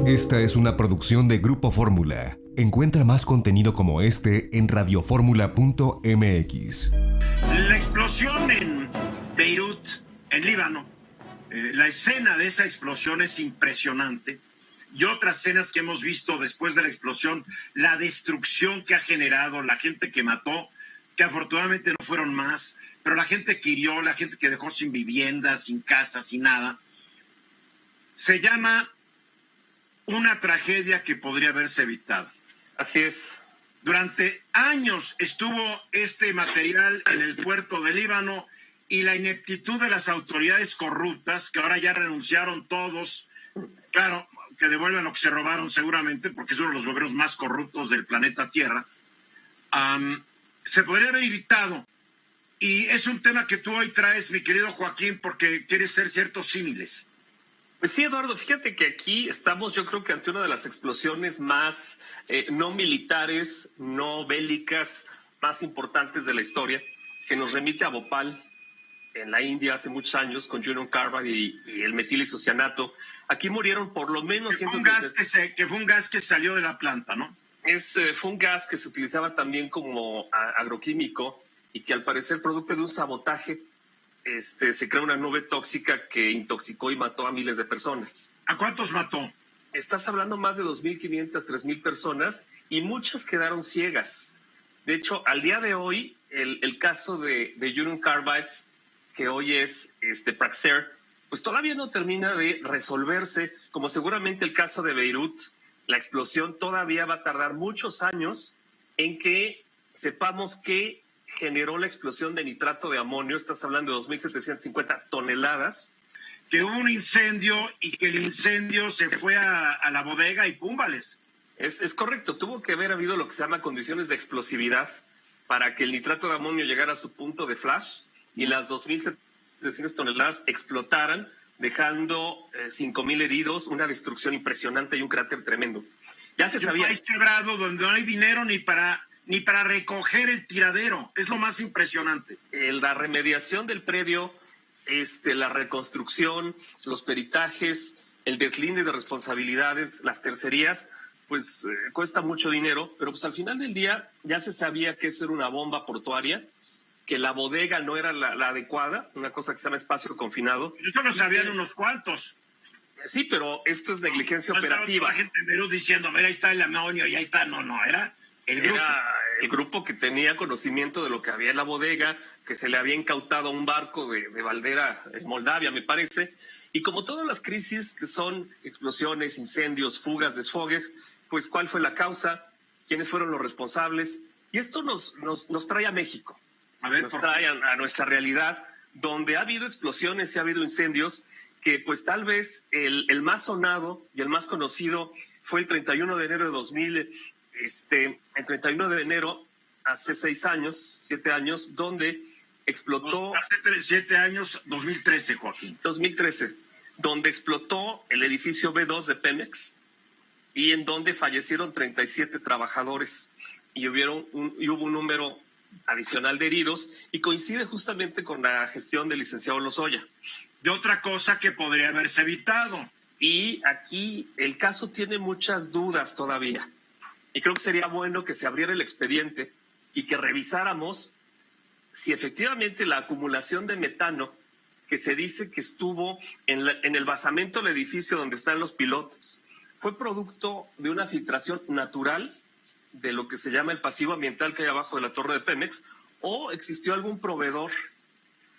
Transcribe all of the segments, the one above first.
Esta es una producción de Grupo Fórmula. Encuentra más contenido como este en radioformula.mx. La explosión en Beirut, en Líbano, la escena de esa explosión es impresionante. Y otras escenas que hemos visto después de la explosión, la destrucción que ha generado, la gente que mató, que afortunadamente no fueron más, pero la gente que hirió, la gente que dejó sin vivienda, sin casa, sin nada, se llama una tragedia que podría haberse evitado. Así es. Durante años estuvo este material en el puerto de Líbano y la ineptitud de las autoridades corruptas, que ahora ya renunciaron todos, claro, que devuelven lo que se robaron seguramente, porque es uno de los gobiernos más corruptos del planeta Tierra, se podría haber evitado. Y es un tema que tú hoy traes, mi querido Joaquín, porque quieres ser ciertos símiles. Pues sí, Eduardo, fíjate que aquí estamos, yo creo que ante una de las explosiones más no militares, no bélicas, más importantes de la historia, que nos remite a Bhopal, en la India, hace muchos años, con Union Carbide y el metilisocianato. Aquí murieron por lo menos... Que fue un gas que salió de la planta, ¿no? Fue un gas que se utilizaba también como agroquímico y que al parecer, producto de un sabotaje, se crea una nube tóxica que intoxicó y mató a miles de personas. ¿A cuántos mató? Estás hablando más de 2.500, 3.000 personas y muchas quedaron ciegas. De hecho, al día de hoy, el caso de Union Carbide, que hoy es Praxair, pues todavía no termina de resolverse, como seguramente el caso de Beirut. La explosión todavía va a tardar muchos años en que sepamos qué generó la explosión de nitrato de amonio. Estás hablando de 2.750 toneladas. Que hubo un incendio y que el incendio se fue a la bodega y púmbales. Es correcto, tuvo que haber habido lo que se llama condiciones de explosividad para que el nitrato de amonio llegara a su punto de flash y las 2.700 toneladas explotaran, dejando 5.000 heridos, una destrucción impresionante y un cráter tremendo. Ya se sabía. Un país quebrado donde no hay dinero ni para recoger el tiradero. Es lo más impresionante. La remediación del predio, la reconstrucción, los peritajes, el deslinde de responsabilidades, las tercerías, pues cuesta mucho dinero, pero pues al final del día ya se sabía que eso era una bomba portuaria, que la bodega no era la adecuada, una cosa que se llama espacio confinado. Eso lo sabían unos cuantos. Sí, pero esto es negligencia operativa. La gente en Perú diciendo, mira, ahí está el amonio, y ahí está. No, era el grupo. Era el grupo que tenía conocimiento de lo que había en la bodega, que se le había incautado a un barco de Valdera, en Moldavia, me parece. Y como todas las crisis que son explosiones, incendios, fugas, desfogues, pues ¿cuál fue la causa? ¿Quiénes fueron los responsables? Y esto nos trae a México. Nos trae a nuestra realidad, donde ha habido explosiones y ha habido incendios, que pues tal vez el más sonado y el más conocido fue el 31 de enero de 2000, el 31 de enero, hace 7 años, donde explotó... Hace 7 años, 2013, Joaquín. 2013, donde explotó el edificio B2 de Pemex y en donde fallecieron 37 trabajadores y hubo un número adicional de heridos, y coincide justamente con la gestión del licenciado Lozoya. De otra cosa que podría haberse evitado. Y aquí el caso tiene muchas dudas todavía. Y creo que sería bueno que se abriera el expediente y que revisáramos si efectivamente la acumulación de metano que se dice que estuvo en el basamento del edificio donde están los pilotos fue producto de una filtración natural de lo que se llama el pasivo ambiental que hay abajo de la torre de Pemex, o existió algún proveedor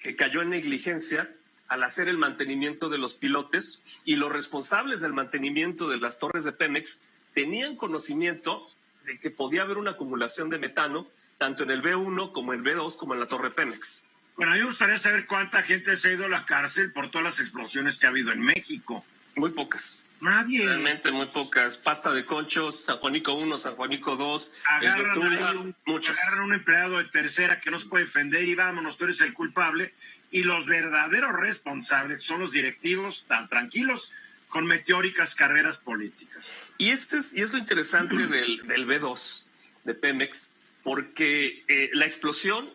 que cayó en negligencia al hacer el mantenimiento de los pilotes, y los responsables del mantenimiento de las torres de Pemex tenían conocimiento de que podía haber una acumulación de metano tanto en el B1 como en el B2 como en la torre Pemex. Bueno, a mí me gustaría saber cuánta gente se ha ido a la cárcel por todas las explosiones que ha habido en México. Muy pocas. Nadie. Realmente muy pocas. Pasta de conchos, San Juanico 1, San Juanico 2, agarran muchos. Agarran un empleado de tercera que no se puede defender y vámonos, tú eres el culpable. Y los verdaderos responsables son los directivos tan tranquilos con meteóricas carreras políticas. Y es lo interesante del B2 de Pemex, porque la explosión,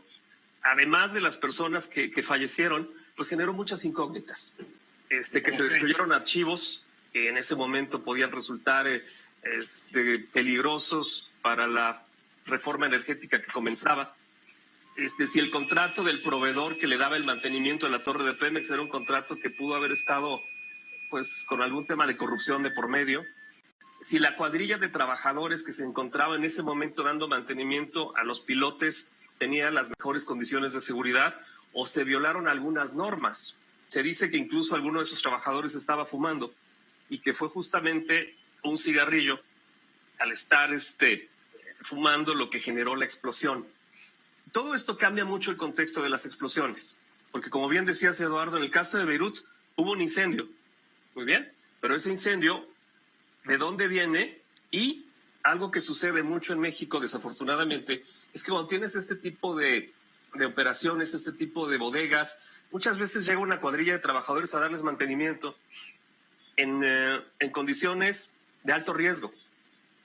además de las personas que fallecieron, pues generó muchas incógnitas. Que se destruyeron archivos, que en ese momento podían resultar peligrosos para la reforma energética que comenzaba. Si el contrato del proveedor que le daba el mantenimiento de la torre de Pemex era un contrato que pudo haber estado pues con algún tema de corrupción de por medio, si la cuadrilla de trabajadores que se encontraba en ese momento dando mantenimiento a los pilotes tenía las mejores condiciones de seguridad o se violaron algunas normas. Se dice que incluso alguno de esos trabajadores estaba fumando y que fue justamente un cigarrillo al estar fumando lo que generó la explosión. Todo esto cambia mucho el contexto de las explosiones, porque como bien decías, Eduardo, en el caso de Beirut hubo un incendio, muy bien, pero ese incendio, ¿de dónde viene? Y algo que sucede mucho en México, desafortunadamente, es que cuando tienes este tipo de operaciones, este tipo de bodegas, muchas veces llega una cuadrilla de trabajadores a darles mantenimiento en condiciones de alto riesgo.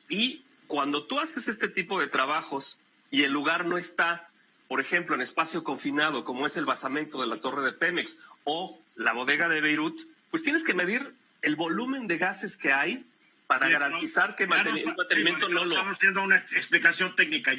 Y cuando tú haces este tipo de trabajos y el lugar no está, por ejemplo, en espacio confinado, como es el basamento de la torre de Pemex o la bodega de Beirut, pues tienes que medir el volumen de gases que hay para garantizar que el mantenimiento no lo... Estamos teniendo una explicación técnica,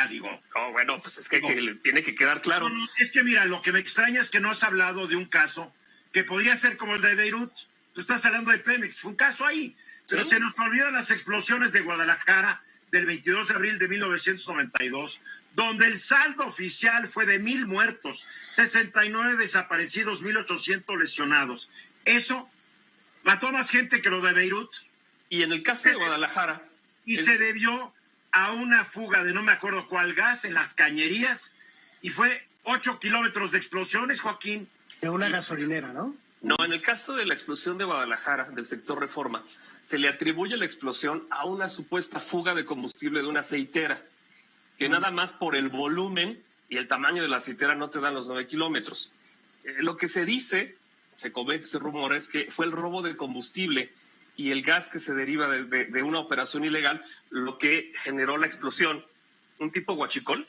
digo. No, bueno, pues es que tiene que quedar claro. No, es que mira, lo que me extraña es que no has hablado de un caso que podría ser como el de Beirut. Tú estás hablando de Pemex, fue un caso ahí. Pero ¿Sí? se nos olvidan las explosiones de Guadalajara del 22 de abril de 1992, donde el saldo oficial fue de 1,000 muertos, 69 desaparecidos, 1,800 lesionados. Eso mató más gente que lo de Beirut. Y en el caso de Guadalajara... Se debió a una fuga de no me acuerdo cuál gas en las cañerías, y fue 8 kilómetros de explosiones, Joaquín. De una gasolinera, ¿no? No, en el caso de la explosión de Guadalajara, del sector Reforma, se le atribuye la explosión a una supuesta fuga de combustible de una aceitera, que nada más por el volumen y el tamaño de la aceitera no te dan los 9 kilómetros. Lo que se dice, se comete ese rumor, es que fue el robo de combustible y el gas que se deriva de una operación ilegal lo que generó la explosión. Un tipo huachicol.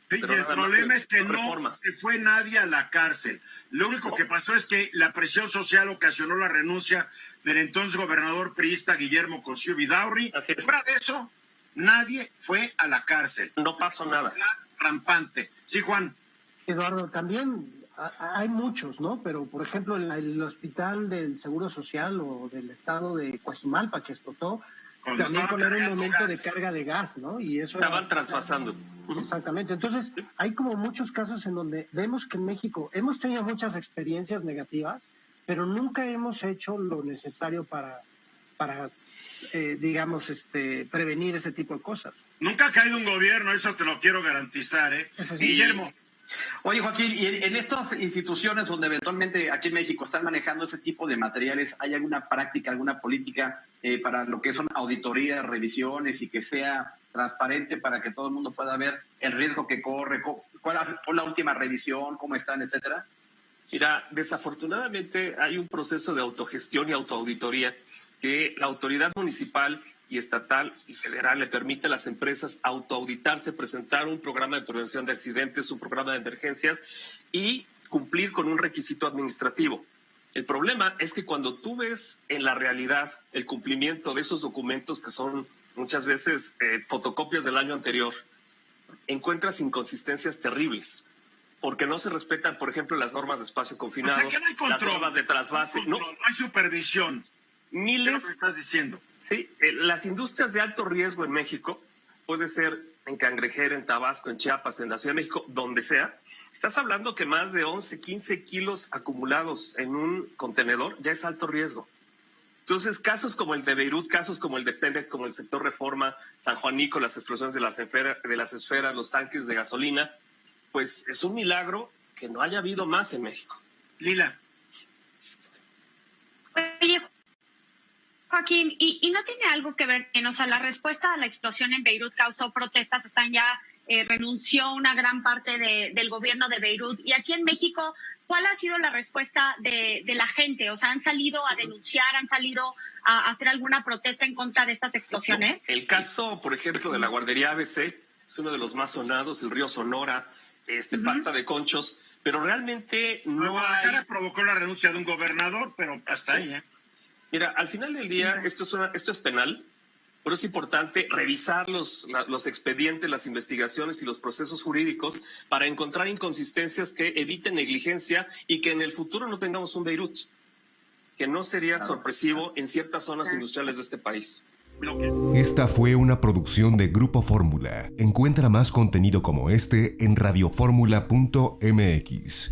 Sí, y el problema es que no se fue nadie a la cárcel. Lo único que pasó es que la presión social ocasionó la renuncia del entonces gobernador priista Guillermo Cosío Vidaurri. Fuera de eso, nadie fue a la cárcel. No pasó nada. Rampante. Sí, Juan. Eduardo, también hay muchos, ¿no? Pero, por ejemplo, el hospital del Seguro Social o del estado de Coajimalpa que explotó, también era un momento de carga de gas, ¿no? Y eso estaban trasvasando. Exactamente. Entonces, hay como muchos casos en donde vemos que en México hemos tenido muchas experiencias negativas, pero nunca hemos hecho lo necesario para digamos, prevenir ese tipo de cosas. Nunca ha caído un gobierno, eso te lo quiero garantizar, ¿eh? Sí. Guillermo. Oye, Joaquín, y en estas instituciones donde eventualmente aquí en México están manejando ese tipo de materiales, ¿hay alguna práctica, alguna política para lo que son auditorías, revisiones y que sea transparente para que todo el mundo pueda ver el riesgo que corre, cuál fue la última revisión, cómo están, etcétera? Mira, desafortunadamente hay un proceso de autogestión y autoauditoría que la autoridad municipal y estatal y federal le permite a las empresas autoauditarse, presentar un programa de prevención de accidentes, un programa de emergencias y cumplir con un requisito administrativo. El problema es que cuando tú ves en la realidad el cumplimiento de esos documentos que son muchas veces fotocopias del año anterior, encuentras inconsistencias terribles, porque no se respetan, por ejemplo, las normas de espacio confinado, o sea, que no hay control, las normas de trasvase. No hay supervisión. Miles. ¿Qué es lo que estás diciendo? Sí, las industrias de alto riesgo en México, puede ser en Cangrejera, en Tabasco, en Chiapas, en la Ciudad de México, donde sea, estás hablando que más de 11, 15 kilos acumulados en un contenedor ya es alto riesgo. Entonces, casos como el de Beirut, casos como el de Pemex, como el sector Reforma, San Juanico, las explosiones de las esferas, los tanques de gasolina, pues es un milagro que no haya habido más en México. Lila. Oye, Joaquín, ¿y no tiene algo que ver, o sea, la respuesta a la explosión en Beirut causó protestas, renunció una gran parte del gobierno de Beirut, y aquí en México, ¿cuál ha sido la respuesta de la gente? O sea, ¿han salido a denunciar, han salido a hacer alguna protesta en contra de estas explosiones? El caso, por ejemplo, de la guardería ABC es uno de los más sonados, el río Sonora, Pasta de Conchos, pero realmente no Guadalajara provocó la renuncia de un gobernador, pero hasta ahí, ¿eh? Mira, al final del día esto es penal, pero es importante revisar los expedientes, las investigaciones y los procesos jurídicos para encontrar inconsistencias que eviten negligencia y que en el futuro no tengamos un Beirut, que no sería sorpresivo en ciertas zonas industriales de este país. Esta fue una producción de Grupo Fórmula. Encuentra más contenido como este en radioformula.mx.